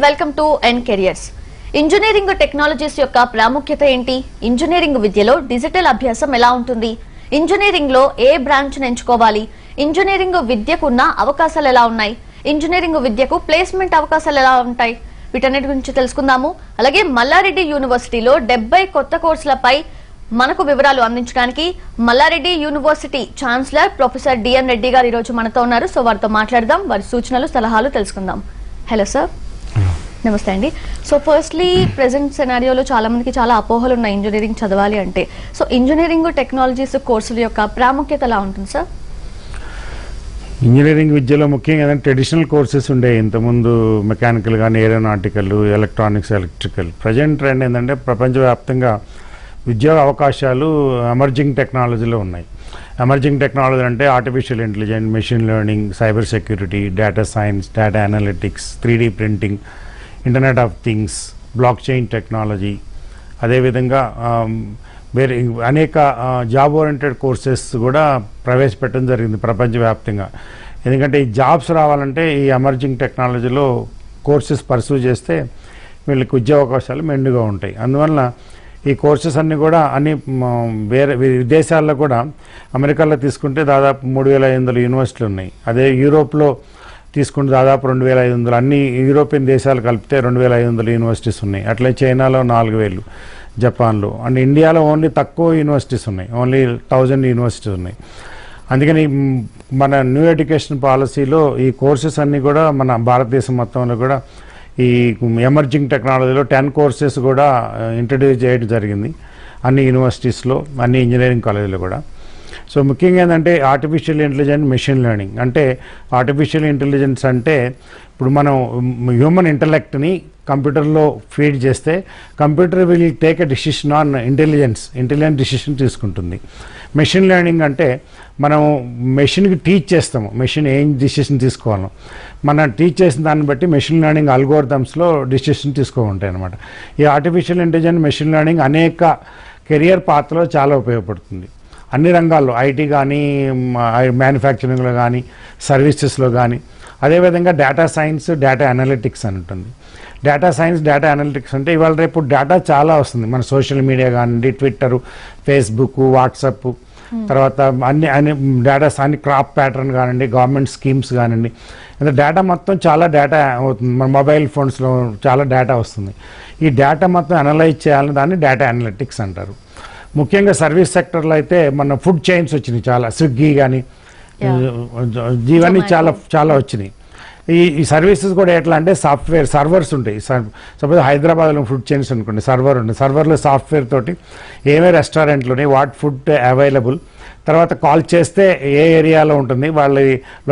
Welcome to N careers. Engineering technologies యొక్క ప్రాముఖ్యత ఏంటి? ఇంజనీరింగ్ విద్యలో డిజిటల్ అభ్యాసం ఎలా ఉంటుంది? ఇంజనీరింగ్ లో ఏ బ్రాంచ్ ఎంచుకోవాలి? ఇంజనీరింగ్ విద్యకున్న అవకాశాలు ఎలా ఉన్నాయి? ఇంజనీరింగ్ విద్యకు ప్లేస్మెంట్ అవకాశాలు ఎలా ఉంటాయి? వీటన్నిటి గురించి తెలుసుకుందాము. అలాగే మల్లారెడ్డి యూనివర్సిటీలో 70 కొత్త కోర్సులపై మనకు వివరాలు అందించడానికి Mallareddy university chancellor professor D N Reddy గారు ఈ రోజు మనతో ఉన్నారు. సో వారితో మాట్లాడదాం, వారి సూచనలు సలహాలు తెలుసుకుందాం. Hello sir. నమస్తే అండి. సో ఫస్ట్లీ ప్రెసెంట్ సెనారియోలో చాలా మందికి చాలా అపోహలు ఉన్నాయి ఇంజనీరింగ్ చదవాలి అంటే. సో ఇంజనీరింగ్ టెక్నాలజీస్ కోర్సుల యొక్క ప్రాముఖ్యత ఎలా ఉంటుంది సార్? ఇంజనీరింగ్ విద్యలో ముఖ్యంగా ట్రెడిషనల్ కోర్సెస్ ఉండే ఇంతకుముందు మెకానికల్ కానీ aeronautical, electronics, electrical. Present trend ఏంటంటే ప్రపంచవ్యాప్తంగా ఉద్యోగ అవకాశాలు ఎమర్జింగ్ టెక్నాలజీలో ఉన్నాయి. ఎమర్జింగ్ టెక్నాలజీ అంటే artificial intelligence, machine learning, cyber security, data science, data analytics, 3D printing, internet of things, blockchain technology, అదేవిధంగా వేరే అనేక జాబ్ ఓరియంటెడ్ కోర్సెస్ కూడా ప్రవేశపెట్టడం జరిగింది ప్రపంచవ్యాప్తంగా. ఎందుకంటే ఈ జాబ్స్ రావాలంటే ఈ ఎమర్జింగ్ టెక్నాలజీలో కోర్సెస్ పర్సూ చేస్తే వీళ్ళకి ఉద్యోగ అవకాశాలు మెండుగా ఉంటాయి. అందువల్ల ఈ కోర్సెస్ అన్నీ కూడా అన్ని వేరే విదేశాల్లో కూడా అమెరికాలో తీసుకుంటే దాదాపు 3500 యూనివర్సిటీలు ఉన్నాయి. అదే యూరోప్లో తీసుకుంటే దాదాపు 2500, అన్ని యూరోపియన్ దేశాలు కలిపితే 2500 యూనివర్సిటీస్ ఉన్నాయి. అట్లే చైనాలో 4000, జపాన్లో. అండ్ ఇండియాలో ఓన్లీ తక్కువ యూనివర్సిటీస్ ఉన్నాయి, ఓన్లీ 1000 యూనివర్సిటీస్ ఉన్నాయి. అందుకని మన న్యూ ఎడ్యుకేషన్ పాలసీలో ఈ కోర్సెస్ అన్నీ కూడా మన భారతదేశం మొత్తంలో కూడా ఈ ఎమర్జింగ్ టెక్నాలజీలో 10 కోర్సెస్ కూడా ఇంట్రడ్యూస్ చేయడం జరిగింది అన్ని యూనివర్సిటీస్లో, అన్ని ఇంజనీరింగ్ కాలేజీలో కూడా. సో ముఖ్యంగా ఏంటంటే ఆర్టిఫిషియల్ ఇంటెలిజెన్స్, మెషిన్ లెర్నింగ్. అంటే ఆర్టిఫిషియల్ ఇంటెలిజెన్స్ అంటే ఇప్పుడు మనం హ్యూమన్ ఇంటలెక్ట్ని కంప్యూటర్లో ఫీడ్ చేస్తే computer will take a decision on intelligent decision తీసుకుంటుంది. మెషిన్ లెర్నింగ్ అంటే మనం మెషిన్కి టీచ్ చేస్తాము, మెషిన్ ఏం డిసిషన్ తీసుకోవాలో మనం టీచ్ చేసిన దాన్ని బట్టి మెషిన్ లెర్నింగ్ అల్గోరిథమ్స్లో డిసిషన్ తీసుకోమంటాయి అనమాట. ఈ ఆర్టిఫిషియల్ ఇంటెలిజెన్స్, మెషిన్ లెర్నింగ్ అనేక కెరియర్ పాత్రలో చాలా ఉపయోగపడుతుంది. అన్ని రంగాల్లో, ఐటీ కానీ, మ్యానుఫ్యాక్చరింగ్లో కానీ, సర్వీసెస్లో కానీ. అదేవిధంగా డేటా సైన్స్, డేటా అనలిటిక్స్ అని ఉంటుంది. డేటా సైన్స్, డేటా అనలిటిక్స్ అంటే ఇవాళ రేపు డేటా చాలా వస్తుంది. మన సోషల్ మీడియా కానివ్వండి, ట్విట్టర్, ఫేస్బుక్, వాట్సాప్, తర్వాత అన్ని డేటాస్, అన్ని క్రాప్ ప్యాటర్న్ కానివ్వండి, గవర్నమెంట్ స్కీమ్స్ కానివ్వండి, డేటా మొత్తం చాలా డేటా అవుతుంది. మన మొబైల్ ఫోన్స్లో చాలా డేటా వస్తుంది. ఈ డేటా మొత్తం అనలైజ్ చేయాలని దాన్ని డేటా అనలిటిక్స్ అంటారు. ముఖ్యంగా సర్వీస్ సెక్టర్లో అయితే మన ఫుడ్ చైన్స్ వచ్చినాయి చాలా, స్విగ్గీ కానీ ఇవన్నీ చాలా వచ్చినాయి. ఈ సర్వీసెస్ కూడా ఎట్లా అంటే సాఫ్ట్వేర్ సర్వర్స్ ఉంటాయి. సపోజ్ హైదరాబాద్లో ఫుడ్ చైన్స్ అనుకోండి, సర్వర్ ఉంటుంది. సర్వర్లో సాఫ్ట్వేర్ తోటి ఏమే రెస్టారెంట్లు ఉన్నాయి, వాట్ ఫుడ్ అవైలబుల్, తర్వాత కాల్ చేస్తే ఏ ఏరియాలో ఉంటుంది వాళ్ళ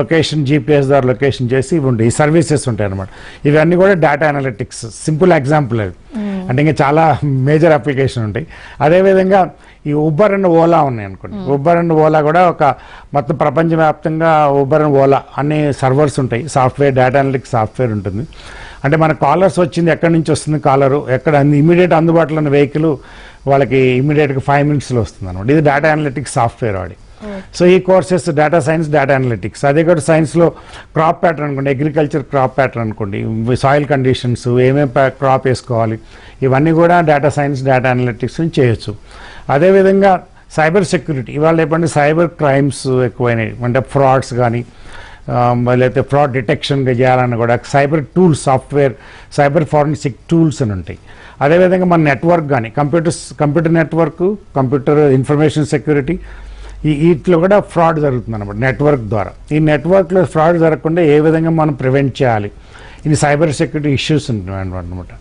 లొకేషన్, జీపీఎస్ ద్వారా లొకేషన్ చేసి ఇవి ఉంటాయి. ఈ సర్వీసెస్ ఉంటాయి అనమాట. ఇవన్నీ కూడా డేటా అనలిటిక్స్ సింపుల్ ఎగ్జాంపుల్ అది. అంటే ఇంకా చాలా మేజర్ అప్లికేషన్ ఉంటాయి. అదేవిధంగా ఈ ఉబర్ అండ్ ఓలా ఉన్నాయి అనుకోండి. ఉబర్ అండ్ ఓలా కూడా ఒక మొత్తం ప్రపంచవ్యాప్తంగా ఉబర్ అండ్ ఓలా అన్ని సర్వర్స్ ఉంటాయి. సాఫ్ట్వేర్, డేటా అనలిటిక్స్ సాఫ్ట్వేర్ ఉంటుంది. అంటే మన కాలర్స్ వచ్చింది, ఎక్కడి నుంచి వస్తుంది కాలరు, ఎక్కడ ఇమీడియట్ అందుబాటులో ఉన్న వెహికల్ వాళ్ళకి ఇమీడియట్గా 5 మినిట్స్లో వస్తుంది అనమాట. ఇది డేటా అనలిటిక్స్ సాఫ్ట్వేర్ వాడి. సో ఈ courses data science, data analytics. అదే కూడా సైన్స్లో క్రాప్ ప్యాటర్న్ అనుకోండి, అగ్రికల్చర్ క్రాప్ ప్యాటర్న్ అనుకోండి, సాయిల్ కండిషన్స్, ఏమేమి క్రాప్ వేసుకోవాలి, ఇవన్నీ కూడా డేటా సైన్స్, డేటా అనలిటిక్స్ చేయొచ్చు. అదేవిధంగా సైబర్ సెక్యూరిటీ. ఇవాళ చెప్పండి సైబర్ క్రైమ్స్ ఎక్కువైనాయి. అంటే ఫ్రాడ్స్ కానీ లేకపోతే ఫ్రాడ్ డిటెక్షన్ చేయాలని కూడా cyber tools, software, cyber forensic tools అని ఉంటాయి. అదేవిధంగా మన నెట్వర్క్ కానీ computer network, computer information security, వీటిలో కూడా ఫ్రాడ్ జరుగుతుంది అనమాట నెట్వర్క్ ద్వారా. ఈ నెట్వర్క్లో ఫ్రాడ్ జరగకుండా ఏ విధంగా మనం ప్రివెంట్ చేయాలి, ఇది సైబర్ సెక్యూరిటీ ఇష్యూస్ ఉంటాయి అనమాట.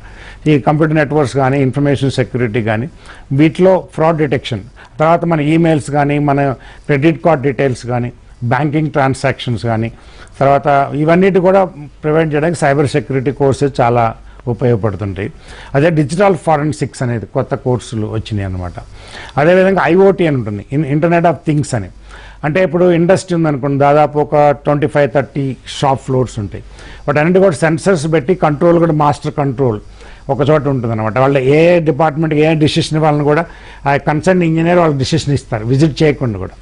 ఈ కంప్యూటర్ నెట్వర్క్స్ కానీ, ఇన్ఫర్మేషన్ సెక్యూరిటీ కానీ, వీటిలో ఫ్రాడ్ డిటెక్షన్. తర్వాత మన ఈమెయిల్స్ కానీ, మన క్రెడిట్ కార్డ్ డీటెయిల్స్ కానీ, బ్యాంకింగ్ ట్రాన్సాక్షన్స్ కానీ, తర్వాత ఇవన్నిటి కూడా ప్రివెంట్ చేయడానికి సైబర్ సెక్యూరిటీ కోర్సెస్ చాలా ఉపయోగపడుతుంటాయి. అదే డిజిటల్ ఫారెన్సిక్స్ అనేది కొత్త కోర్సులు వచ్చినాయి అన్నమాట. అదేవిధంగా ఐఓటీ అని ఉంటుంది, ఇంటర్నెట్ ఆఫ్ థింగ్స్ అని. అంటే ఇప్పుడు ఇండస్ట్రీ ఉందనుకోండి, దాదాపు ఒక 25-30 షాప్ ఫ్లోర్స్ ఉంటాయి. వాటి అన్నిటి కూడా సెన్సర్స్ పెట్టి కంట్రోల్ కూడా మాస్టర్ కంట్రోల్ ఒక చోట ఉంటుంది అనమాట. వాళ్ళ ఏ డిపార్ట్మెంట్కి ఏ డిసిషన్ వాళ్ళని కూడా ఆ కన్సర్న్ ఇంజనీర్ వాళ్ళకి డిసిషన్ ఇస్తారు విజిట్ చేయకుండా కూడా.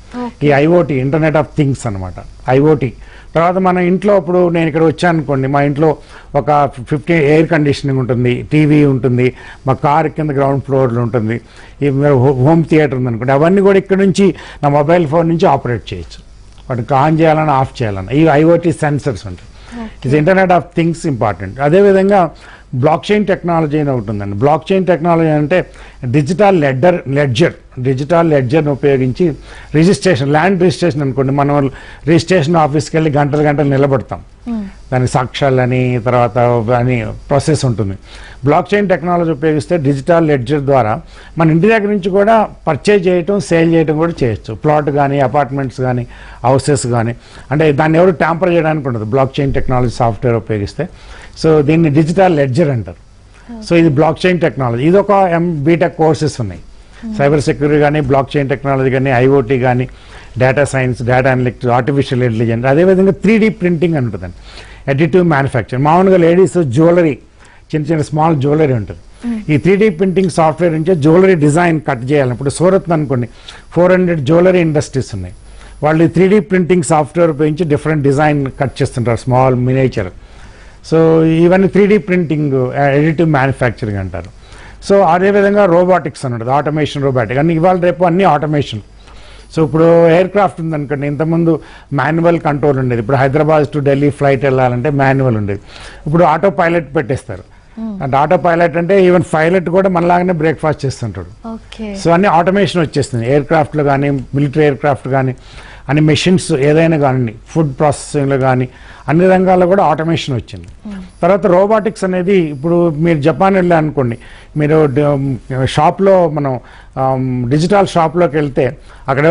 ఈ ఐఓటీ ఇంటర్నెట్ ఆఫ్ థింగ్స్ అనమాట ఐఓటీ. తర్వాత మన ఇంట్లో ఇప్పుడు నేను ఇక్కడ వచ్చాను అనుకోండి, మా ఇంట్లో ఒక 50 ఎయిర్ కండిషనింగ్ ఉంటుంది, టీవీ ఉంటుంది, మా కార్ కింద గ్రౌండ్ ఫ్లోర్లో ఉంటుంది, ఈ హోమ్ థియేటర్ ఉంది అనుకోండి, అవన్నీ కూడా ఇక్కడ నుంచి నా మొబైల్ ఫోన్ నుంచి ఆపరేట్ చేయొచ్చు. వాటికి ఆన్ చేయాలన్నా ఆఫ్ చేయాలన్నా ఈ ఐఓటీ సెన్సర్స్ ఉంటాయి. ఇది ఇంటర్నెట్ ఆఫ్ థింగ్స్ ఇంపార్టెంట్. అదేవిధంగా బ్లాక్ చైన్ టెక్నాలజీ అని ఒకటి ఉందండి. బ్లాక్ చైన్ టెక్నాలజీ అంటే డిజిటల్ లెడ్జర్ని ఉపయోగించి రిజిస్ట్రేషన్, ల్యాండ్ రిజిస్ట్రేషన్ అనుకోండి, మనం రిజిస్ట్రేషన్ ఆఫీస్కి వెళ్ళి గంటలు నిలబడతాం, దానికి సాక్ష్యాలని తర్వాత అని ప్రాసెస్ ఉంటుంది. బ్లాక్ చైన్ టెక్నాలజీ ఉపయోగిస్తే డిజిటల్ లెడ్జర్ ద్వారా మన ఇంటి దగ్గర నుంచి కూడా పర్చేజ్ చేయటం, సేల్ చేయటం కూడా చేయొచ్చు. ప్లాట్ కానీ, అపార్ట్మెంట్స్ కానీ, హౌసెస్ కానీ, అంటే దాన్ని ఎవరు ట్యాంపర్ చేయడానికి ఉండదు బ్లాక్ చైన్ టెక్నాలజీ సాఫ్ట్వేర్ ఉపయోగిస్తే. సో దీన్ని డిజిటల్ లెడ్జర్ అంటారు. సో ఇది బ్లాక్ చైన్ టెక్నాలజీ. ఇది ఒక బీటెక్ కోర్సెస్ ఉన్నాయి, సైబర్ సెక్యూరిటీ కానీ, బ్లాక్ చైన్ టెక్నాలజీ కానీ, ఐఓటీ కానీ, data science, data analytics, artificial intelligence. అదేవిధంగా 3D ప్రింటింగ్ అని ఉంటుందండి, అడిటివ్ మ్యానుఫ్యాక్చరింగ్. మామూలుగా లేడీస్ జ్యువెలరీ, చిన్న స్మాల్ జ్యువెలరీ ఉంటుంది. ఈ 3D ప్రింటింగ్ సాఫ్ట్వేర్ నుంచి జ్యువెలరీ డిజైన్ కట్ చేయాలి. ఇప్పుడు సూరత్ అనుకోండి 400 జ్యువెలరీ ఇండస్ట్రీస్ ఉన్నాయి. వాళ్ళు ఈ 3D ప్రింటింగ్ సాఫ్ట్వేర్ ఉపయోగించి డిఫరెంట్ డిజైన్ కట్ చేస్తుంటారు, స్మాల్ మినేచర్. సో ఇవన్నీ 3D ప్రింటింగ్, అడిటివ్ మ్యానుఫ్యాక్చరింగ్ అంటారు. సో అదేవిధంగా రోబోటిక్స్ అని ఉంటుంది, ఆటోమేషన్, రోబోటిక్ అన్ని ఇవాళ రేపు అన్ని ఆటోమేషన్. సో ఇప్పుడు ఎయిర్ క్రాఫ్ట్ ఉందనుకోండి, ఇంతకుముందు మాన్యువల్ కంట్రోల్ ఉండేది. ఇప్పుడు హైదరాబాద్ టు ఢిల్లీ ఫ్లైట్ వెళ్ళాలంటే మాన్యువల్ ఉండేది. ఇప్పుడు ఆటో పైలట్ పెట్టేస్తారు. అంటే ఆటో పైలట్ అంటే ఈవెన్ పైలట్ కూడా మనలాగానే బ్రేక్ఫాస్ట్ చేస్తుంటాడు. సో అన్ని ఆటోమేషన్ వచ్చేస్తుంది ఎయిర్ క్రాఫ్ట్లో కానీ, మిలిటరీ ఎయిర్ క్రాఫ్ట్ కానీ, అన్ని మెషిన్స్ ఏదైనా కానీ, ఫుడ్ ప్రాసెసింగ్లో కానీ, అన్ని రంగాల్లో కూడా ఆటోమేషన్ వచ్చింది. తర్వాత రోబోటిక్స్ అనేది ఇప్పుడు మీరు జపాన్ వెళ్ళా అనుకోండి, మీరు షాప్లో మనం డిజిటల్ షాప్లోకి వెళ్తే అక్కడ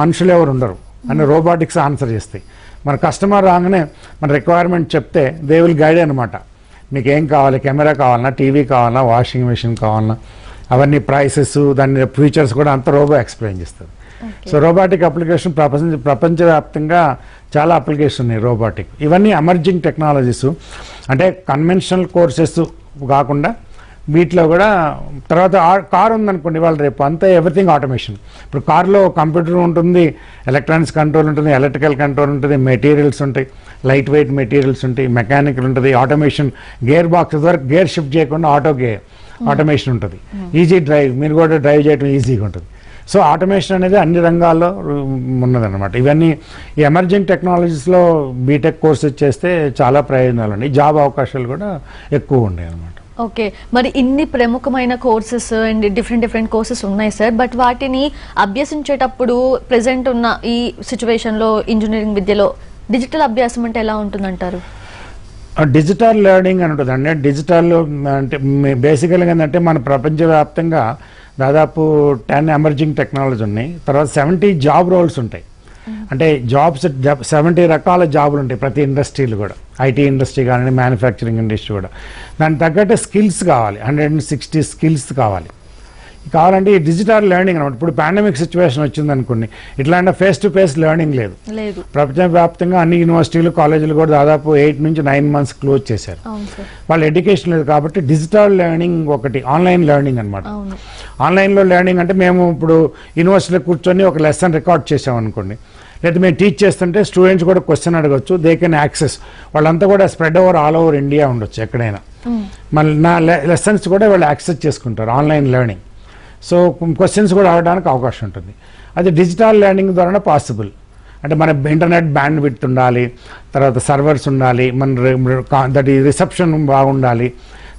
మనుషులు ఎవరు ఉండరు, అన్ని రోబోటిక్స్ ఆన్సర్ చేస్తాయి. మన కస్టమర్ రాగానే మన రిక్వైర్మెంట్ చెప్తే దే విల్ గైడ్ అనమాట. మీకు ఏం కావాలి, కెమెరా కావాలన్నా, టీవీ కావాలన్నా, వాషింగ్ మెషిన్ కావాలన్నా, అవన్నీ ప్రైసెస్, దాని ఫీచర్స్ కూడా అంత రోబో ఎక్స్ప్లెయిన్ చేస్తుంది. సో రోబోటిక్ అప్లికేషన్ ప్రపంచవ్యాప్తంగా చాలా అప్లికేషన్ ఉన్నాయి రోబోటిక్. ఇవన్నీ ఎమర్జింగ్ టెక్నాలజీస్, అంటే కన్వెన్షనల్ కోర్సెస్ కాకుండా వీటిలో కూడా. తర్వాత కార్ ఉందనుకోండి, వాళ్ళు రేపు అంతా ఎవ్రీథింగ్ ఆటోమేషన్. ఇప్పుడు కార్లో కంప్యూటర్ ఉంటుంది, ఎలక్ట్రానిక్స్ కంట్రోల్ ఉంటుంది, ఎలక్ట్రికల్ కంట్రోల్ ఉంటుంది, మెటీరియల్స్ ఉంటాయి, లైట్ వెయిట్ మెటీరియల్స్ ఉంటాయి, మెకానికల్ ఉంటుంది, ఆటోమేషన్, గేర్ బాక్సెస్ వరకు గేర్ షిఫ్ట్ చేయకుండా ఆటోమేషన్ ఉంటుంది. ఈజీ డ్రైవ్, మీరు కూడా డ్రైవ్ చేయడం ఈజీగా ఉంటుంది. సో ఆటోమేషన్ అనేది అన్ని రంగాల్లో ఉన్నదన్నమాట. ఇవన్నీ ఈ ఎమర్జింగ్ టెక్నాలజీస్లో బీటెక్ కోర్సెస్ చేస్తే చాలా ప్రయోజనాలు ఉన్నాయి, జాబ్ అవకాశాలు కూడా ఎక్కువ ఉన్నాయి అన్నమాట. ఓకే, మరి ఇన్ని ప్రముఖమైన కోర్సెస్ అండ్ డిఫరెంట్ కోర్సెస్ ఉన్నాయి సార్, బట్ వాటిని అభ్యసించేటప్పుడు ప్రెసెంట్ ఉన్న ఈ సిచ్యువేషన్లో ఇంజనీరింగ్ విద్యలో డిజిటల్ అభ్యాసం అంటే ఎలా ఉంటుందంటారు? డిజిటల్ లెర్నింగ్ అని ఉంటుంది అండి. డిజిటల్ అంటే బేసికల్గా ఏంటంటే మన ప్రపంచవ్యాప్తంగా దాదాపు 10 ఎమర్జింగ్ టెక్నాలజీ ఉన్నాయి. తర్వాత 70 జాబ్ రోల్స్ ఉంటాయి. అంటే జాబ్స్ 70 రకాల జాబులు ఉంటాయి ప్రతి ఇండస్ట్రీలు కూడా. ఐటీ ఇండస్ట్రీ కానీ, మ్యానుఫ్యాక్చరింగ్ ఇండస్ట్రీ కూడా. దానికి తగ్గట్టు స్కిల్స్ కావాలి, 160 స్కిల్స్ కావాలంటే ఈ డిజిటల్ లెర్నింగ్ అనమాట. ఇప్పుడు పాండమిక్ సిచ్యువేషన్ వచ్చింది అనుకోండి, ఇట్లాంటి ఫేస్ టు ఫేస్ లెర్నింగ్ లేదు. ప్రపంచవ్యాప్తంగా అన్ని యూనివర్సిటీలు, కాలేజీలు కూడా దాదాపు 8 నుంచి 9 months క్లోజ్ చేశారు. వాళ్ళ ఎడ్యుకేషన్ లేదు కాబట్టి డిజిటల్ లెర్నింగ్ ఒకటి, ఆన్లైన్ లెర్నింగ్ అనమాట. ఆన్లైన్లో లెర్నింగ్ అంటే మేము ఇప్పుడు యూనివర్సిటీలో కూర్చొని ఒక లెసన్ రికార్డ్ చేసాం అనుకోండి, లేదా మేము టీచ్ చేస్తుంటే స్టూడెంట్స్ కూడా క్వశ్చన్ అడగచ్చు, దే కెన్ యాక్సెస్. వాళ్ళంతా కూడా స్ప్రెడ్ ఆల్ ఓవర్ ఇండియా ఉండొచ్చు ఎక్కడైనా. మళ్ళీ నా లెసన్స్ కూడా వాళ్ళు యాక్సెస్ చేసుకుంటారు, ఆన్లైన్ లెర్నింగ్. సో క్వశ్చన్స్ కూడా అడగడానికి అవకాశం ఉంటుంది. అది డిజిటల్ లెర్నింగ్ ద్వారానే పాసిబుల్. అంటే మన ఇంటర్నెట్ బ్యాండ్ విడ్త్ ఉండాలి, తర్వాత సర్వర్స్ ఉండాలి, మన రిసెప్షన్ బాగుండాలి,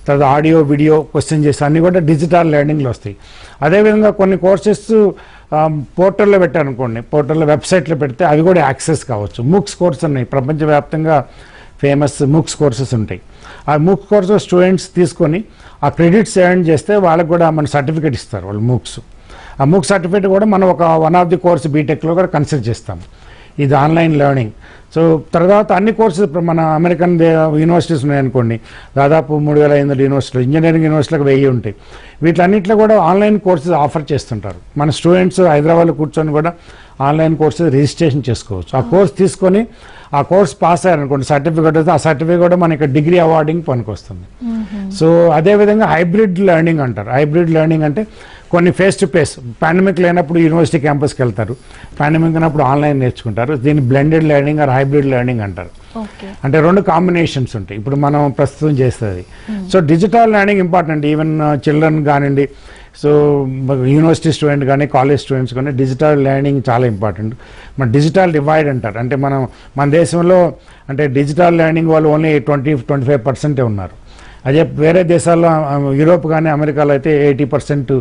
తర్వాత ఆడియో వీడియో క్వశ్చన్ చేసి అన్నీ కూడా డిజిటల్ లెర్నింగ్లో వస్తాయి. అదేవిధంగా కొన్ని కోర్సెస్ పోర్టల్లో పెట్టారనుకోండి, పోర్టల్లో వెబ్సైట్లో పెడితే అవి కూడా యాక్సెస్ కావచ్చు. మూక్స్ కోర్స్ ఉన్నాయి, ప్రపంచవ్యాప్తంగా ఫేమస్ మూక్స్ కోర్సెస్ ఉంటాయి. ఆ మూక్స్ కోర్సెస్ స్టూడెంట్స్ తీసుకొని ఆ క్రెడిట్స్ ఎర్న్ చేస్తే వాళ్ళకి కూడా మన సర్టిఫికేట్ ఇస్తారు వాళ్ళు మూక్స్. ఆ మూక్స్ సర్టిఫికేట్ కూడా మనం ఒక వన్ ఆఫ్ ది కోర్స్ బీటెక్లో కూడా కన్సిడర్ చేస్తాం. ఇది ఆన్లైన్ లెర్నింగ్. సో తర్వాత అన్ని కోర్సెస్ ఇప్పుడు మన అమెరికన్ యూనివర్సిటీస్ ఉన్నాయనుకోండి, దాదాపు 3,500 యూనివర్సిటీలు, ఇంజనీరింగ్ యూనివర్సిటీలకు 1000 ఉంటాయి. వీటన్నిటిలో కూడా ఆన్లైన్ కోర్సెస్ ఆఫర్ చేస్తుంటారు. మన స్టూడెంట్స్ హైదరాబాద్లో కూర్చొని కూడా ఆన్లైన్ కోర్సెస్ రిజిస్ట్రేషన్ చేసుకోవచ్చు. ఆ కోర్స్ తీసుకొని ఆ కోర్స్ పాస్ అయ్యారనుకోండి, సర్టిఫికేట్ వస్తే ఆ సర్టిఫికేట్ కూడా మనకి డిగ్రీ అవార్డింగ్ పనికొస్తుంది. సో అదేవిధంగా హైబ్రిడ్ లెర్నింగ్ అంటారు. హైబ్రిడ్ లెర్నింగ్ అంటే కొన్ని ఫేస్ టు ఫేస్, పాండమిక్ లేనప్పుడు యూనివర్సిటీ క్యాంపస్కి వెళ్తారు, పాండమిక్ అయినప్పుడు ఆన్లైన్ నేర్చుకుంటారు. దీన్ని blended learning or hybrid learning అంటారు. అంటే 2 కాంబినేషన్స్ ఉంటాయి ఇప్పుడు మనం ప్రస్తుతం చేస్తుంది. So digital learning important. Even children కానివ్వండి, సో యూనివర్సిటీ స్టూడెంట్ కానీ కాలేజ్ స్టూడెంట్స్ కానీ డిజిటల్ లెర్నింగ్ చాలా ఇంపార్టెంట్. మన డిజిటల్ డివైడ్ అంటారు. అంటే మన దేశంలో అంటే డిజిటల్ లెర్నింగ్ వాళ్ళు ఓన్లీ 20-25% ఉన్నారు. అదే వేరే దేశాల్లో యూరోప్ కానీ అమెరికాలో అయితే 80%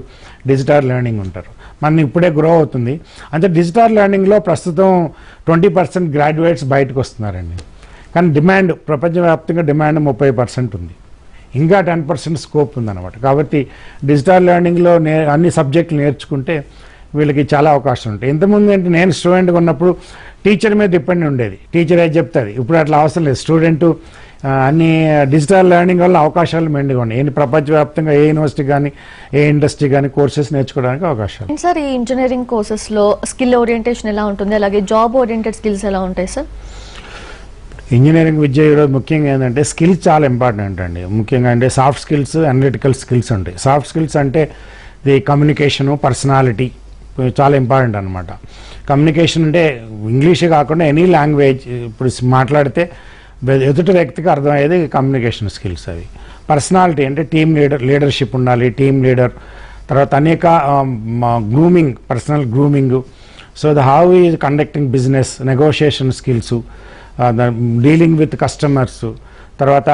డిజిటల్ లెర్నింగ్ ఉంటారు. మన ఇప్పుడే గ్రో అవుతుంది. అంటే డిజిటల్ లెర్నింగ్లో ప్రస్తుతం 20% గ్రాడ్యుయేట్స్ బయటకు వస్తున్నారండి. కానీ డిమాండ్ ప్రపంచవ్యాప్తంగా డిమాండ్ 30% ఉంది. ఇంకా 10% స్కోప్ ఉందన్నమాట. కాబట్టి డిజిటల్ లెర్నింగ్లో అన్ని సబ్జెక్టులు నేర్చుకుంటే వీళ్ళకి చాలా అవకాశం ఉంటాయి. ఇంతకుముందు అంటే నేను స్టూడెంట్గా ఉన్నప్పుడు టీచర్ మీద డిపెండ్ ఉండేది, టీచర్ ఏది చెప్తుంది. ఇప్పుడు అట్లా అవసరం లేదు. స్టూడెంట్ అన్ని డిజిటల్ లెర్నింగ్ వల్ల అవకాశాలు మెండుగా ఉన్నాయి. ప్రపంచవ్యాప్తంగా ఏ యూనివర్సిటీ కానీ ఏ ఇండస్ట్రీ కానీ కోర్సెస్ నేర్చుకోవడానికి అవకాశాలు. సార్, ఈ ఇంజనీరింగ్ కోర్సెస్లో స్కిల్ ఓరియంటేషన్ ఎలా ఉంటుంది, అలాగే జాబ్ ఓరియంటెడ్ స్కిల్స్ ఎలా ఉంటాయి సార్? ఇంజనీరింగ్ విద్య ఈరోజు ముఖ్యంగా ఏంటంటే స్కిల్స్ చాలా ఇంపార్టెంట్ అండి. ముఖ్యంగా అంటే సాఫ్ట్ స్కిల్స్, అనలిటికల్ స్కిల్స్ ఉంటాయి. సాఫ్ట్ స్కిల్స్ అంటే ది కమ్యూనికేషను, పర్సనాలిటీ చాలా ఇంపార్టెంట్ అనమాట. కమ్యూనికేషన్ అంటే ఇంగ్లీషే కాకుండా ఎనీ లాంగ్వేజ్ ఇప్పుడు మాట్లాడితే ఎదుటి వ్యక్తికి అర్థమయ్యేది కమ్యూనికేషన్ స్కిల్స్ అవి. పర్సనాలిటీ అంటే లీడర్షిప్ ఉండాలి, టీమ్ లీడర్. తర్వాత అనేక grooming, personal grooming. So how is conducting business, negotiation skills, dealing with customers. తర్వాత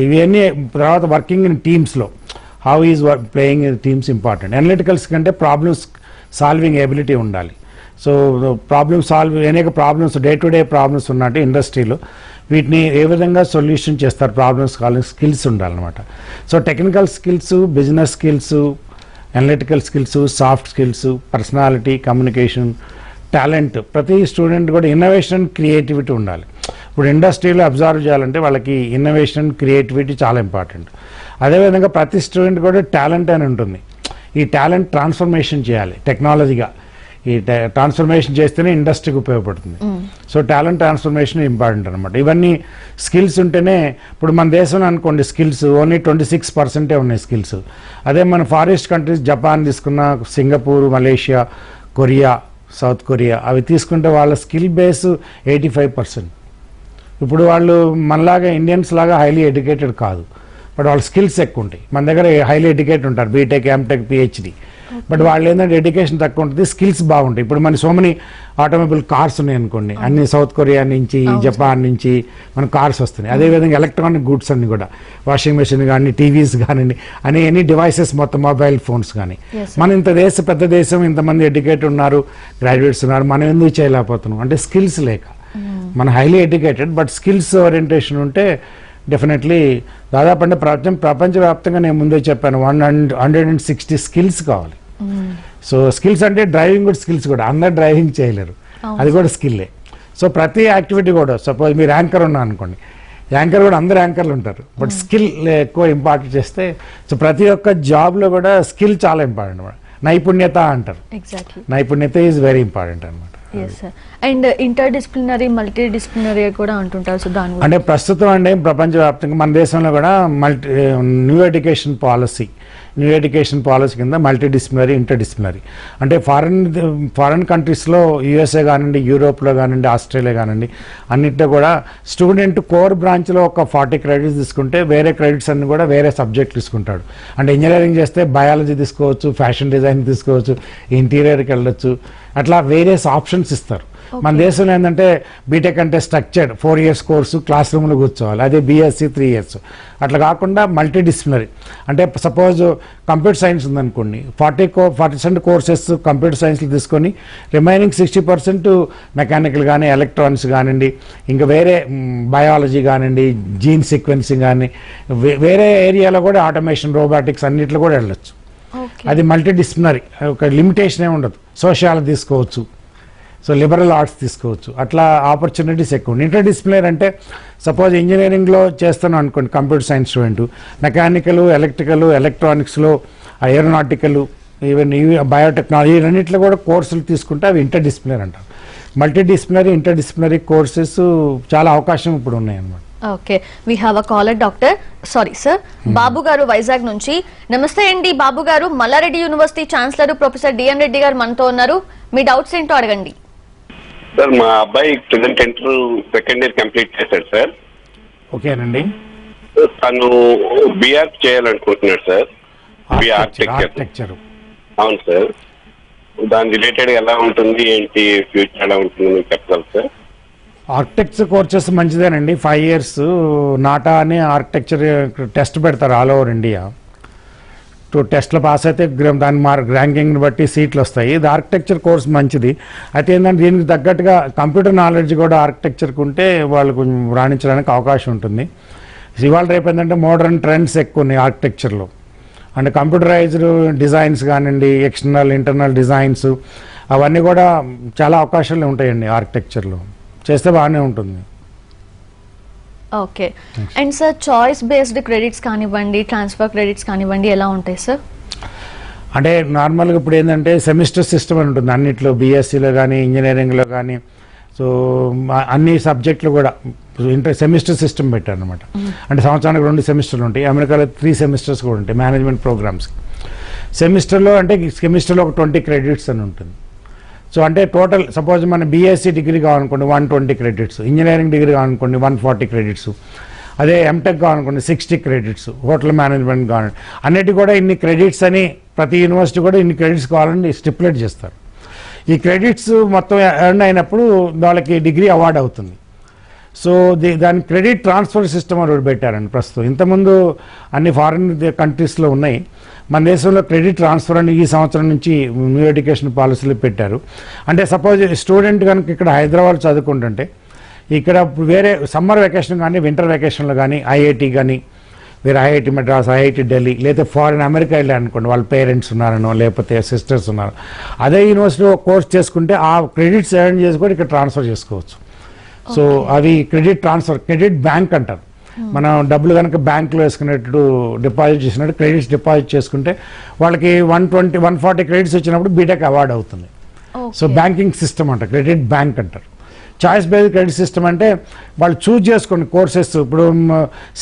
ఇవన్నీ. తర్వాత వర్కింగ్ ఇన్ టీమ్స్లో how is playing in teams important. Analyticals కంటే ప్రాబ్లమ్స్ సాల్వింగ్ ఎబిలిటీ ఉండాలి. సో అనేక problems, day to day problems ఉన్నట్టు ఇండస్ట్రీలో వీటిని ఏ విధంగా సొల్యూషన్ చేస్తారు, ప్రాబ్లమ్స్ కావాలని స్కిల్స్ ఉండాలన్నమాట. So technical skills, business skills, analytical skills, soft skills, personality, communication, talent. ప్రతి స్టూడెంట్ కూడా ఇన్నోవేషన్, క్రియేటివిటీ ఉండాలి. ఇప్పుడు ఇండస్ట్రీలో అబ్జర్వ్ చేయాలంటే వాళ్ళకి ఇన్నోవేషన్, క్రియేటివిటీ చాలా ఇంపార్టెంట్. అదేవిధంగా ప్రతి స్టూడెంట్ కూడా టాలెంట్ అని ఉంటుంది. ఈ టాలెంట్ ట్రాన్స్ఫర్మేషన్ చేయాలి టెక్నాలజీగా. ఈ ట్రాన్స్ఫర్మేషన్ చేస్తేనే ఇండస్ట్రీకి ఉపయోగపడుతుంది. సో టాలెంట్ ట్రాన్స్ఫర్మేషన్ ఇంపార్టెంట్ అనమాట. ఇవన్నీ స్కిల్స్ ఉంటేనే. ఇప్పుడు మన దేశంలో అనుకోండి స్కిల్స్ ఓన్లీ 26% ఉన్నాయి స్కిల్స్. అదే మన ఫారెస్ట్ కంట్రీస్ జపాన్ తీసుకున్న, Singapore, Malaysia, Korea, south Korea అవి తీసుకుంటే వాళ్ళ స్కిల్ బేస్ 85%. ఇప్పుడు వాళ్ళు మనలాగా ఇండియన్స్ లాగా హైలీ ఎడ్యుకేటెడ్ కాదు, బట్ వాళ్ళ స్కిల్స్ ఎక్కువ ఉంటాయి. మన దగ్గర హైలీ ఎడ్యుకేటెడ్ ఉంటారు, బీటెక్, ఎంటెక్, పిహెచ్డి. బట్ వాళ్ళు ఏంటంటే ఎడ్యుకేషన్ తక్కువ ఉంటుంది, స్కిల్స్ బాగుంటాయి. ఇప్పుడు మన సోమని ఆటోమొబైల్ కార్స్ ఉన్నాయి అనుకోండి, అన్ని సౌత్ కొరియా నుంచి, జపాన్ నుంచి మన కార్స్ వస్తున్నాయి. అదేవిధంగా ఎలక్ట్రానిక్ గుడ్స్ అన్ని కూడా, వాషింగ్ మెషిన్ కానీ, టీవీస్ కానివ్వండి, ఎనీ డివైసెస్ మొత్తం, మొబైల్ ఫోన్స్ కానీ. మన ఇంత పెద్ద దేశం, ఇంతమంది ఎడ్యుకేటెడ్ ఉన్నారు, గ్రాడ్యుయేట్స్ ఉన్నారు, మనం ఎందుకు చేయలేకపోతున్నాం అంటే స్కిల్స్ లేక. మన highly educated but skills orientation ఉంటే డెఫినెట్లీ దాదాపు అంటే ప్రపంచవ్యాప్తంగా నేను ముందే చెప్పాను 160 స్కిల్స్ కావాలి. సో స్కిల్స్ అంటే డ్రైవింగ్ కూడా స్కిల్స్ కూడా, అందరు డ్రైవింగ్ చేయలేరు, అది కూడా స్కిల్లే. సో ప్రతి యాక్టివిటీ కూడా, సపోజ్ మీరు యాంకర్ ఉన్నా అనుకోండి, యాంకర్ కూడా అందరు యాంకర్లు ఉంటారు, బట్ స్కిల్ ఎక్కువ ఇంపార్టెంట్ చేస్తే. సో ప్రతి ఒక్క జాబ్లో కూడా స్కిల్ చాలా ఇంపార్టెంట్ అనమాట. నైపుణ్యత అంటారు. నైపుణ్యత ఈజ్ వెరీ ఇంపార్టెంట్ అనమాట. And inter disciplinary, multi disciplinary కూడా అంటుంటారు. సో దాని అంటే ప్రస్తుతం అంటే ప్రపంచవ్యాప్తంగా మన దేశంలో కూడా న్యూ ఎడ్యుకేషన్ పాలసీ కింద మల్టీ డిసిప్లినరీ, ఇంటర్ డిసిప్లినరీ. అంటే ఫారెన్ కంట్రీస్లో, యూఎస్ఏ కానివ్వండి, యూరోప్లో కానివ్వండి, ఆస్ట్రేలియా కానివ్వండి, అన్నింటిలో కూడా స్టూడెంట్ కోర్ బ్రాంచ్లో ఒక 40 క్రెడిట్స్ తీసుకుంటే వేరే క్రెడిట్స్ అన్ని కూడా వేరే సబ్జెక్ట్ తీసుకుంటాడు. అంటే ఇంజనీరింగ్ చేస్తే బయాలజీ తీసుకోవచ్చు, ఫ్యాషన్ డిజైన్ తీసుకోవచ్చు, ఇంటీరియర్కి వెళ్ళొచ్చు, అట్లా వేరియస్ ఆప్షన్స్ ఇస్తారు. మన దేశంలో ఏంటంటే బీటెక్ అంటే స్ట్రక్చర్డ్ 4 years కోర్సు, క్లాస్ రూమ్లో కూర్చోవాలి. అదే బీఎస్సీ 3 years. అట్లా కాకుండా మల్టీ డిసిప్లినరీ అంటే సపోజ్ కంప్యూటర్ సైన్స్ ఉందనుకోండి, 40% కోర్సెస్ కంప్యూటర్ సైన్స్లో తీసుకొని రిమైనింగ్ 60% మెకానికల్ కానీ, ఎలక్ట్రానిక్స్ కానివ్వండి, ఇంకా వేరే బయాలజీ కానివ్వండి, జీన్ సీక్వెన్సింగ్ కానీ, వేరే ఏరియాలో కూడా ఆటోమేషన్, రోబోటిక్స్ అన్నిట్లో కూడా వెళ్ళొచ్చు. అది మల్టీ డిసిప్లినరీ. ఒక లిమిటేషన్ ఏమి ఉండదు. సోషియాలజీ తీసుకోవచ్చు, సో లిబరల్ ఆర్ట్స్ తీసుకోవచ్చు. అట్లా ఆపర్చునిటీస్ ఎక్కువ. ఇంటర్ డిసిప్లినరీ అంటే సపోజ్ ఇంజనీరింగ్లో చేస్తాను అనుకోండి computer science student, mechanical, electrical, ఎలక్ట్రానిక్స్లో, ఏరోనాటికల్, ఈవెన్ బయోటెక్నాలజీ అన్నింటిలో కూడా కోర్సులు తీసుకుంటే అవి ఇంటర్ డిసిప్లినరీ అంటారు. Multidisciplinary, interdisciplinary courses చాలా అవకాశం ఇప్పుడు ఉన్నాయన్నమాట. Okay, we have a caller doctor, sorry sir, Babu గారు వైజాగ్ నుంచి. నమస్తే అండి బాబు గారు, Mallareddy university chancellor professor D N Reddy గారు మనతో ఉన్నారు. మీ డౌట్స్ ఏంటో అడగండి. సార్ మా అబ్బాయి present inter second year complete చేశాడు సార్. ఓకేనండి. తను బిఆర్ చేయాలనుకుంటున్నాడు సార్. ఆర్కిటెక్చర్. అవును సార్. దాని రిలేటెడ్ ఎలా ఉంటుంది, ఏంటి ఫ్యూచర్ ఎలా ఉంటుంది మీకు చెప్పగలరు సార్? ఆర్కిటెక్చర్ కోర్సెస్ మంచిదేనండి. 5 years నాటా అని ఆర్కిటెక్చర్ టెస్ట్ పెడతారు ఆల్ ఓవర్ ఇండియా. టెస్ట్లో పాస్ అయితే దాని ర్యాంకింగ్ని బట్టి సీట్లు వస్తాయి. ఇది ఆర్కిటెక్చర్ కోర్స్ మంచిది. అయితే ఏంటంటే దీనికి తగ్గట్టుగా కంప్యూటర్ నాలెడ్జ్ కూడా ఆర్కిటెక్చర్కి ఉంటే వాళ్ళు కొంచెం రాణించడానికి అవకాశం ఉంటుంది. ఇవాళ రేపు ఏంటంటే మోడర్న్ ట్రెండ్స్ ఎక్కువ ఉన్నాయి ఆర్కిటెక్చర్లో. అంటే కంప్యూటరైజ్డ్ డిజైన్స్ కానివ్వండి, ఎక్స్టర్నల్ ఇంటర్నల్ డిజైన్స్, అవన్నీ కూడా చాలా అవకాశాలు ఉంటాయండి ఆర్కిటెక్చర్లో. చేస్తే బాగానే ఉంటుంది. Okay, and sir choice based credits కానివ్వండి, ట్రాన్స్ఫర్ క్రెడిట్స్ కానివ్వండి, ఎలా ఉంటాయి సార్? అంటే నార్మల్గా ఇప్పుడు ఏంటంటే సెమిస్టర్ సిస్టమ్ అని ఉంటుంది అన్నిట్లో, బీఎస్సీలో కానీ ఇంజనీరింగ్లో కానీ. సో అన్ని సబ్జెక్టులు కూడా సెమిస్టర్ సిస్టమ్ పెట్టారు అనమాట. అంటే సంవత్సరానికి 2 సెమిస్టర్లు ఉంటాయి. అమెరికాలో 3 సెమిస్టర్స్ కూడా ఉంటాయి మేనేజ్మెంట్ ప్రోగ్రామ్స్. సెమిస్టర్లో అంటే సెమిస్టర్లో ఒక 20 credits అని ఉంటుంది. సో అంటే టోటల్ సపోజ్ మన బీఎస్సీ డిగ్రీ కావాలనుకోండి 120 credits, ఇంజనీరింగ్ డిగ్రీ కావాలనుకోండి 140 credits, అదే ఎంటెక్ కావాలనుకోండి 60 credits, హోటల్ మేనేజ్మెంట్ కావాలండి అన్నిటి కూడా ఇన్ని క్రెడిట్స్ అని ప్రతి యూనివర్సిటీ కూడా ఇన్ని క్రెడిట్స్ కావాలని స్టిపులేట్ చేస్తారు. ఈ క్రెడిట్స్ మొత్తం ఎర్న్ అయినప్పుడు వాళ్ళకి డిగ్రీ అవార్డ్ అవుతుంది. సో దాని క్రెడిట్ ట్రాన్స్ఫర్ సిస్టమ్ అని పెట్టారండి ప్రస్తుతం. ఇంతకుముందు అన్ని ఫారిన్ కంట్రీస్లో ఉన్నాయి. మన దేశంలో క్రెడిట్ ట్రాన్స్ఫర్ అని ఈ సంవత్సరం నుంచి న్యూ ఎడ్యుకేషన్ పాలసీలు పెట్టారు. అంటే సపోజ్ స్టూడెంట్ కనుక ఇక్కడ హైదరాబాద్ చదువుకుంటుంటే ఇక్కడ వేరే సమ్మర్ వెకేషన్ కానీ వింటర్ వెకేషన్లో కానీ ఐఐటి కానీ వేరే ఐఐటి మద్రాస్, ఐఐటి ఢిల్లీ, లేకపోతే ఫారిన్ అమెరికా వెళ్ళి అనుకోండి, వాళ్ళ పేరెంట్స్ ఉన్నారనో లేకపోతే సిస్టర్స్ ఉన్నారు, అదే యూనివర్సిటీలో కోర్స్ చేసుకుంటే ఆ క్రెడిట్స్ ఎర్న్ చేసి కూడా ఇక్కడ ట్రాన్స్ఫర్ చేసుకోవచ్చు. సో అవి క్రెడిట్ ట్రాన్స్ఫర్, క్రెడిట్ బ్యాంక్ అంటారు. మనం డబ్బులు కనుక బ్యాంకులో వేసుకునేటట్టు డిపాజిట్ చేసినట్టు క్రెడిట్స్ డిపాజిట్ చేసుకుంటే వాళ్ళకి 140 credits వచ్చినప్పుడు బీటెక్ అవార్డ్ అవుతుంది. సో బ్యాంకింగ్ సిస్టమ్ అంటారు, క్రెడిట్ బ్యాంక్ అంటారు. చాయిస్ బేస్డ్ క్రెడిట్ సిస్టమ్ అంటే వాళ్ళు చూజ్ చేసుకోండి కోర్సెస్. ఇప్పుడు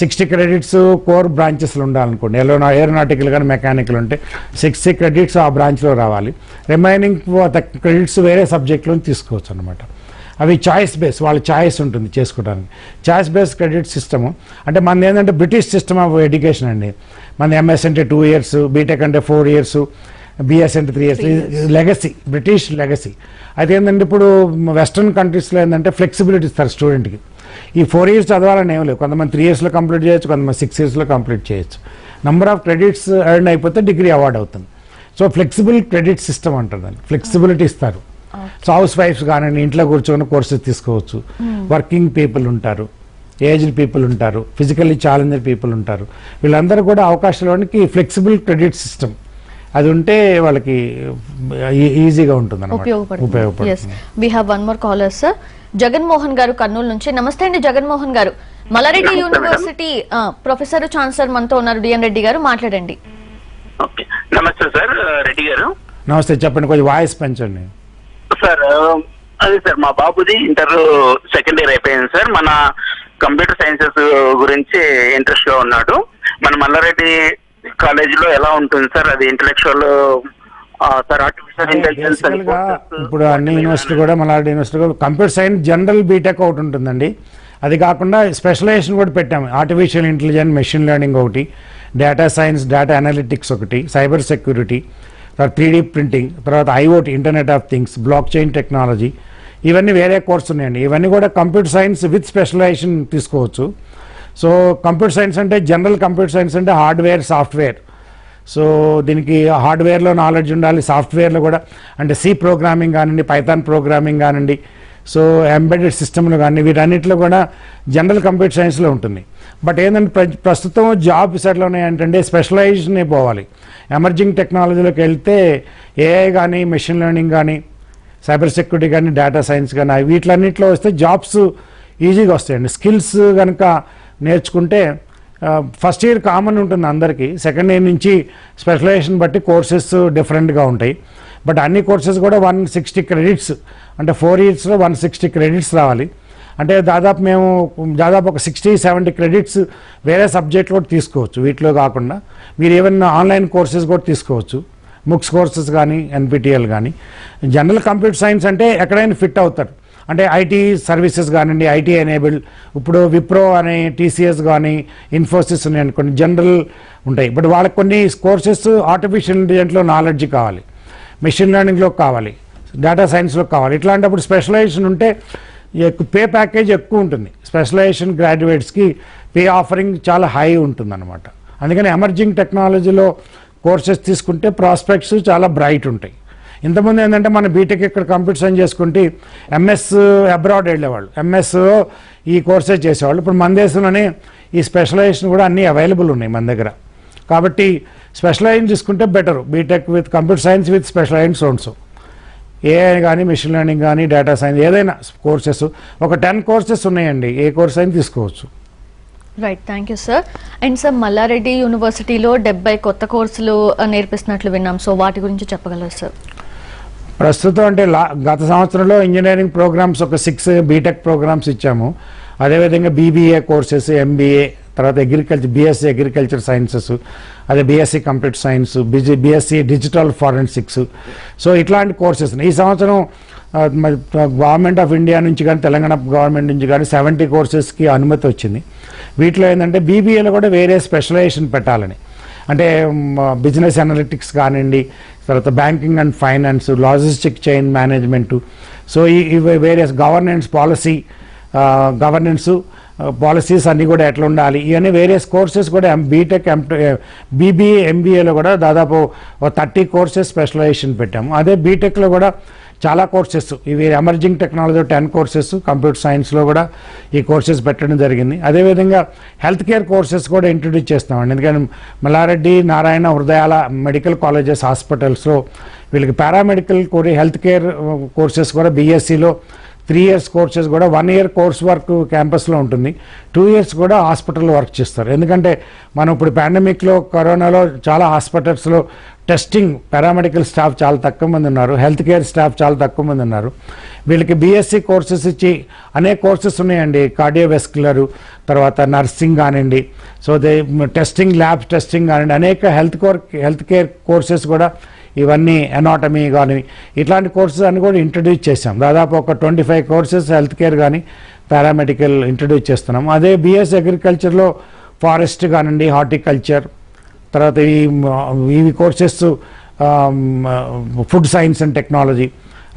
60 credits కోర్ బ్రాంచెస్లో ఉండాలనుకోండి, ఏరోనాటికల్ కానీ మెకానికల్ ఉంటే 60 credits ఆ బ్రాంచ్లో రావాలి. రిమైనింగ్ క్రెడిట్స్ వేరే సబ్జెక్ట్లో తీసుకోవచ్చు అనమాట. అవి చాయిస్ బేస్, వాళ్ళ చాయిస్ ఉంటుంది చేసుకోవడానికి. చాయిస్ బేస్డ్ క్రెడిట్ సిస్టము అంటే మనది ఏంటంటే బ్రిటిష్ సిస్టమ్ ఆఫ్ ఎడ్యుకేషన్ అండి. మన ఎంఎస్ అంటే 2 years, బీటెక్ అంటే 4 years, బిఎస్ అంటే 3 years. Legacy, British legacy. అయితే ఏంటంటే ఇప్పుడు వెస్ట్రన్ కంట్రీస్లో ఏంటంటే ఫ్లెక్సిబిలిటీ ఇస్తారు స్టూడెంట్కి. ఈ 4 years చదవాలని ఏం లేవు. కొంతమంది 3 yearsలో కంప్లీట్ చేయొచ్చు, కొంతమంది 6 yearsలో కంప్లీట్ చేయొచ్చు. నెంబర్ ఆఫ్ క్రెడిట్స్ ఎర్న్ అయిపోతే డిగ్రీ అవార్డ్ అవుతుంది. సో ఫ్లెక్సిబుల్ క్రెడిట్ సిస్టమ్ అంటారు దాన్ని. ఫ్లెక్సిబిలిటీ ఇస్తారు. సో హౌస్ వైఫ్స్ కానివ్వండి ఇంట్లో కూర్చొని కోర్సెస్ తీసుకోవచ్చు. వర్కింగ్ పీపుల్ ఉంటారు, ఏజ్డ్ పీపుల్ ఉంటారు, ఫిజికల్లీ ఛాలెంజ్డ్ పీపుల్ ఉంటారు. వీళ్ళందరూ కూడా అవకాశాలకి ఫ్లెక్సిబుల్ క్రెడిట్ సిస్టమ్ అది ఉంటే వాళ్ళకి ఈజీగా ఉంటుంది అన్నమాట, ఉపయోగపడుతుంది. We have one more caller sir, Jaganmohan garu Kurnool నుంచి. నమస్తే అండి జగన్మోహన్ గారు, మల్లారెడ్డి యూనివర్సిటీ ప్రొఫెసర్ ఛాన్సలర్ మనతో ఉన్నారు డిఎన్ రెడ్డి గారు, మాట్లాడండి. నమస్తే సార్ రెడ్డి గారు. నమస్తే, చెప్పండి, కొంచెం వాయిస్ పెంచండి సార్. అదే సార్ మా బాబుది ఇంటర్ సెకండ్ ఇయర్ అయిపోయింది సార్. మన కంప్యూటర్ సైన్సెస్ గురించి ఇంట్రెస్ట్ గా ఉన్నాడు. మన మల్లారెడ్డి కాలేజీలో ఎలా ఉంటుంది సార్ అది ఇంటలెక్చువల్ సార్ ఆర్టిఫిషియల్ ఇంటెలిజెన్స్? ఇప్పుడు అన్ని యూనివర్సిటీ కూడా Malla Reddy university computer science general BTech ఒకటి ఉంటుందండి. అది కాకుండా స్పెషలైజేషన్ కూడా పెట్టాము. ఆర్టిఫిషియల్ ఇంటెలిజెన్స్, మెషిన్ లెర్నింగ్ ఒకటి, డేటా సైన్స్, డేటా అనలిటిక్స్ ఒకటి, సైబర్ సెక్యూరిటీ, తర్వాత 3D ప్రింటింగ్, తర్వాత IOT, internet of things, blockchain technology, ఇవన్నీ వేరే కోర్సు ఉన్నాయండి. ఇవన్నీ కూడా కంప్యూటర్ సైన్స్ విత్ స్పెషలైజేషన్ తీసుకోవచ్చు. సో కంప్యూటర్ సైన్స్ అంటే జనరల్ కంప్యూటర్ సైన్స్ అంటే హార్డ్వేర్, సాఫ్ట్వేర్. సో దీనికి హార్డ్వేర్లో నాలెడ్జ్ ఉండాలి, సాఫ్ట్వేర్లో కూడా అంటే సి ప్రోగ్రామింగ్ కానివ్వండి, పైథాన్ ప్రోగ్రామింగ్ కానివ్వండి, సో ఎంబెడెడ్ సిస్టమ్లు కానీ వీటన్నిటిలో కూడా జనరల్ కంప్యూటర్ సైన్స్లో ఉంటుంది. బట్ ఏంటంటే ప్రస్తుతం జాబ్ సెటిల్ ఉన్నాయంటే స్పెషలైజేషన్ పోవాలి. ఎమర్జింగ్ టెక్నాలజీలోకి వెళ్తే ఏఐ కానీ, మెషిన్ లెర్నింగ్ కానీ, సైబర్ సెక్యూరిటీ కానీ డేటా సైన్స్ కానీ వీటిలన్నింటిలో వస్తే జాబ్స్ ఈజీగా వస్తాయండి. స్కిల్స్ కనుక నేర్చుకుంటే ఫస్ట్ ఇయర్ కామన్ ఉంటుంది అందరికీ, సెకండ్ ఇయర్ నుంచి స్పెషలైజేషన్ బట్టి కోర్సెస్ డిఫరెంట్గా ఉంటాయి. బట్ అన్ని కోర్సెస్ కూడా 160 క్రెడిట్స్, అంటే 4 ఇయర్స్లో 160 క్రెడిట్స్ రావాలి. అంటే దాదాపు ఒక 60-70 క్రెడిట్స్ వేరే సబ్జెక్టులు కూడా తీసుకోవచ్చు. వీటిలో కాకుండా మీరు ఏమైనా ఆన్లైన్ కోర్సెస్ కూడా తీసుకోవచ్చు, ముక్స్ కోర్సెస్ కానీ ఎన్పిటిఎల్ కానీ. జనరల్ కంప్యూటర్ సైన్స్ అంటే ఎక్కడైనా ఫిట్ అవుతారు, అంటే ఐటీ సర్వీసెస్ కానివ్వండి, ఐటీ ఎనేబుల్డ్, ఇప్పుడు విప్రో అని టీసీఎస్ కానీ ఇన్ఫోసిస్ ఉన్నాయి అనుకోండి, జనరల్ ఉంటాయి. బట్ వాళ్ళకి కొన్ని కోర్సెస్ ఆర్టిఫిషియల్ ఇంటెలిజెన్స్లో నాలెడ్జ్ కావాలి, మెషిన్ లెర్నింగ్లో కావాలి, డేటా సైన్స్లో కావాలి. ఇట్లాంటప్పుడు స్పెషలైజేషన్ ఉంటే పే ప్యాకేజ్ ఎక్కువ ఉంటుంది. స్పెషలైజేషన్ గ్రాడ్యుయేట్స్కి పే ఆఫరింగ్ చాలా హై ఉంటుంది అనమాట. అందుకని ఎమర్జింగ్ టెక్నాలజీలో కోర్సెస్ తీసుకుంటే ప్రాస్పెక్ట్స్ చాలా బ్రైట్ ఉంటాయి. ఇంతకుముందు ఏంటంటే మన బీటెక్ ఇక్కడ కంప్యూటర్ సైన్స్ చేసుకుంటే ఎంఎస్ అబ్రాడ్ వెళ్ళేవాళ్ళు, ఎంఎస్ ఈ కోర్సెస్ చేసేవాళ్ళు. ఇప్పుడు మన దేశంలోనే ఈ స్పెషలైజేషన్ కూడా అన్నీ అవైలబుల్ ఉన్నాయి మన దగ్గర. కాబట్టి స్పెషలైజేషన్ తీసుకుంటే better, BTech with computer science with specialisation సోన్సో. ఏఐ కానీ మిషన్ లెర్నింగ్ కానీ డేటా సైన్స్ ఏదైనా కోర్సెస్ ఒక 10 కోర్సెస్ ఉన్నాయండి, ఏ కోర్స్ అయినా తీసుకోవచ్చు. Right, thank you sir. And sir, Malla Reddy యూనివర్సిటీలో 70 కొత్త కోర్సులు నేర్పిస్తున్నట్లు విన్నాం. సో వాటి గురించి చెప్పగలరు సార్? ప్రస్తుతం అంటే గత సంవత్సరంలో ఇంజనీరింగ్ ప్రోగ్రామ్స్ ఒక 6 బీటెక్ ప్రోగ్రామ్స్ ఇచ్చాము. అదేవిధంగా బీబీఏ కోర్సెస్, ఎంబీఏ, తర్వాత అగ్రికల్చర్, బీఎస్సీ అగ్రికల్చర్ సైన్సెస్, అదే BSc computer science, BSc digital forensics. So ఇట్లాంటి కోర్సెస్ ఈ సంవత్సరం గవర్నమెంట్ ఆఫ్ ఇండియా నుంచి కానీ తెలంగాణ గవర్నమెంట్ నుంచి కానీ 70 కోర్సెస్కి అనుమతి వచ్చింది. వీటిలో ఏంటంటే బీబీఏలో కూడా వేరే స్పెషలైజేషన్ పెట్టాలని, అంటే బిజినెస్ అనలిటిక్స్ కానివ్వండి, తర్వాత banking and finance, logistic chain management, so ఈ వేరియస్ గవర్నెన్స్ పాలసీస్ అన్నీ కూడా ఎట్లా ఉండాలి, ఇవన్నీ వేరియస్ కోర్సెస్ కూడా బీటెక్, బీబీఏ, ఎంబీఏలో కూడా దాదాపు 30 కోర్సెస్ స్పెషలైజేషన్ పెట్టాము. అదే బీటెక్లో కూడా చాలా కోర్సెస్, ఇవి ఎమర్జింగ్ టెక్నాలజీ 10 కోర్సెస్, కంప్యూటర్ సైన్స్లో కూడా ఈ కోర్సెస్ పెట్టడం జరిగింది. అదేవిధంగా హెల్త్ కేర్ కోర్సెస్ కూడా ఇంట్రడ్యూస్ చేస్తామండి. ఎందుకంటే మల్లారెడ్డి, నారాయణ, హృదయాల మెడికల్ కాలేజెస్, హాస్పిటల్స్లో వీళ్ళకి పారామెడికల్ హెల్త్ కేర్ కోర్సెస్ కూడా బీఎస్సీలో 3 ఇయర్స్ కోర్సెస్ కూడా 1 ఇయర్ కోర్స్ వర్క్ క్యాంపస్లో ఉంటుంది, 2 ఇయర్స్ కూడా హాస్పిటల్లో వర్క్ చేస్తారు. ఎందుకంటే మనం ఇప్పుడు పాండమిక్లో, కరోనాలో చాలా హాస్పిటల్స్లో టెస్టింగ్ పారామెడికల్ స్టాఫ్ చాలా తక్కువ మంది ఉన్నారు, హెల్త్ కేర్ స్టాఫ్ చాలా తక్కువ మంది ఉన్నారు. వీళ్ళకి బీఎస్సీ కోర్సెస్ ఇచ్చి అనేక కోర్సెస్ ఉన్నాయండి, కార్డియోవెస్క్యులర్, తర్వాత నర్సింగ్ కానివ్వండి, సో టెస్టింగ్, ల్యాబ్ టెస్టింగ్ కానివ్వండి, అనేక హెల్త్ కేర్ కోర్సెస్ కూడా, ఇవన్నీ ఎనాటమీ కానీ ఇట్లాంటి కోర్సెస్ అన్ని కూడా ఇంట్రడ్యూస్ చేసాం. దాదాపు ఒక 25 కోర్సెస్ హెల్త్ కేర్ కానీ పారామెడికల్ ఇంట్రడ్యూస్ చేస్తున్నాం. అదే బీఎస్సీ అగ్రికల్చర్లో ఫారెస్ట్ కానివ్వండి, హార్టికల్చర్, తర్వాత ఇవి courses food science and technology,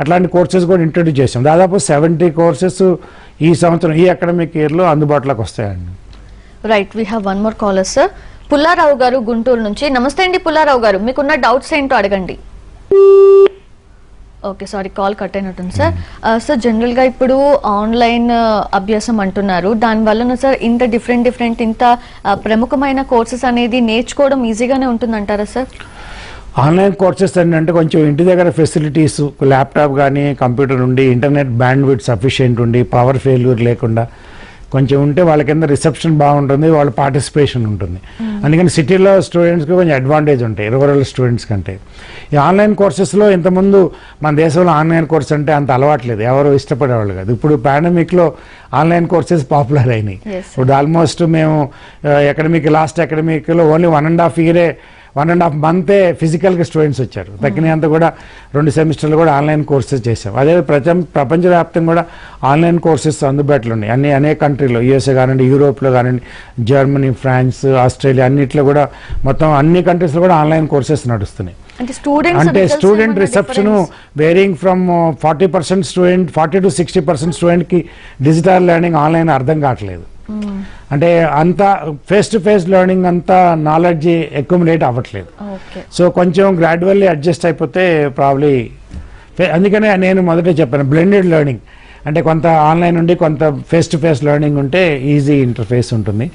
అట్లాంటి కోర్సెస్ కూడా ఇంట్రడ్యూస్ చేసాం. దాదాపు 70 కోర్సెస్ ఈ సంవత్సరం ఈ అకాడమిక్ ఇయర్లో అందుబాటులోకి వస్తాయండి. Right, we have one more caller sir. Pulla Rao garu Guntur నుంచి. నమస్తే అండి పుల్లారావు గారు, మీకున్న డౌట్స్ ఏంటో అడగండి. ఓకే, సారీ, కాల్ కట్ అయినట్టుంది సార్. సార్, జనరల్గా ఇప్పుడు ఆన్లైన్ అభ్యాసం అంటున్నారు, దానివల్ల సార్ ఇంత డిఫరెంట్ ఇంత ప్రముఖమైన కోర్సెస్ అనేది నేర్చుకోవడం ఈజీగానే ఉంటుందంటారా సార్? ఆన్లైన్ కోర్సెస్ ఏంటంటే కొంచెం ఇంటి దగ్గర ఫెసిలిటీస్, ల్యాప్టాప్ కానీ కంప్యూటర్ ఉండి, ఇంటర్నెట్ బ్యాండ్విడ్త్ సఫిషియెంట్ ఉండి, పవర్ ఫెయిల్యూర్ లేకుండా కొంచెం ఉంటే వాళ్ళ కింద రిసెప్షన్ బాగుంటుంది, వాళ్ళ పార్టిసిపేషన్ ఉంటుంది. అందుకని సిటీలో స్టూడెంట్స్కి కొంచెం అడ్వాంటేజ్ ఉంటాయి రూరల్ స్టూడెంట్స్ కంటే. ఈ ఆన్లైన్ కోర్సెస్లో ఇంతకుముందు మన దేశంలో ఆన్లైన్ కోర్స్ అంటే అంత అలవాట్లేదు, ఎవరు ఇష్టపడేవాళ్ళు కాదు. ఇప్పుడు పాండమిక్లో ఆన్లైన్ కోర్సెస్ పాపులర్ అయినాయి. ఇప్పుడు ఆల్మోస్ట్ మేము లాస్ట్ అకాడమిక్లో ఓన్లీ 1.5 మంతే ఫిజికల్గా స్టూడెంట్స్ వచ్చారు, తగ్గినంత కూడా 2 సెమిస్టర్లు కూడా ఆన్లైన్ కోర్సెస్ చేసాం. అదే ప్రపంచవ్యాప్తంగా కూడా ఆన్లైన్ కోర్సెస్ అందుబాటులో ఉన్నాయి అనేక కంట్రీలో, యూఎస్ఏ కానివ్వండి, యూరోప్లో కానివ్వండి, జర్మనీ, ఫ్రాన్స్, ఆస్ట్రేలియా, అన్నిట్లో కూడా మొత్తం అన్ని కంట్రీస్లో కూడా ఆన్లైన్ కోర్సెస్ నడుస్తున్నాయి. అంటే student reception wearing from 40% to 60% స్టూడెంట్కి డిజిటల్ లెర్నింగ్ ఆన్లైన్ అర్థం కావట్లేదు. అంటే అంత ఫేస్ టు ఫేస్ లెర్నింగ్ అంతా నాలెడ్జ్ అక్యుములేట్ అవ్వట్లేదు. సో కొంచెం గ్రాడ్యువల్లీ అడ్జస్ట్ అయిపోతే ప్రాబ్లీ, అందుకనే నేను మొదటే చెప్పాను బ్లెండెడ్ లెర్నింగ్, అంటే కొంత ఆన్లైన్ ఉండి కొంత ఫేస్ టు ఫేస్ లెర్నింగ్ ఉంటే ఈజీ ఇంటర్ఫేస్ ఉంటుంది.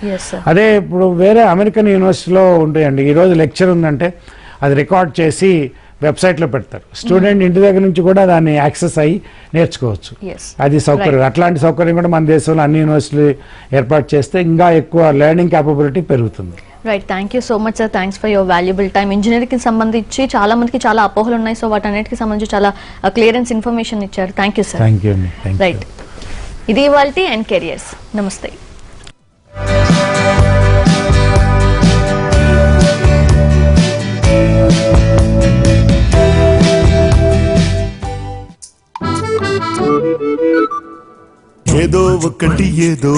అదే ఇప్పుడు వేరే అమెరికన్ యూనివర్సిటీలో ఉంటాయండి, ఈరోజు లెక్చర్ ఉందంటే అది రికార్డ్ చేసి వెబ్సైట్లో పెడతారు. స్టూడెంట్ ఇంటి దగ్గర నుంచి కూడా దాన్ని యాక్సెస్ అయ్యి నేర్చుకోవచ్చు. Yes. అది సౌకర్యం. అట్లాంటి సౌకర్యం కూడా మన దేశంలో అన్ని యూనివర్సిటీలు ఏర్పాటు చేస్తే ఇంకా ఎక్కువ లెర్నింగ్ క్యాపబిలిటీ పెరుగుతుంది. Right, thank you so much sir, thanks for your valuable time. Engineering కి సంబంధించి చాలా మందికి చాలా అపోహలు ఉన్నాయి, సో వాటన్నిటికి సంబంధించి చాలా క్లియరెన్స్ ఇన్ఫర్మేషన్ ఇచ్చారు. Thank you sir. Thank you అండి. Thank you. రైట్, ఇది ఇవాల్టి అండ్ కెరియర్స్. నమస్తే. ఏదో ఒకటి ఏదో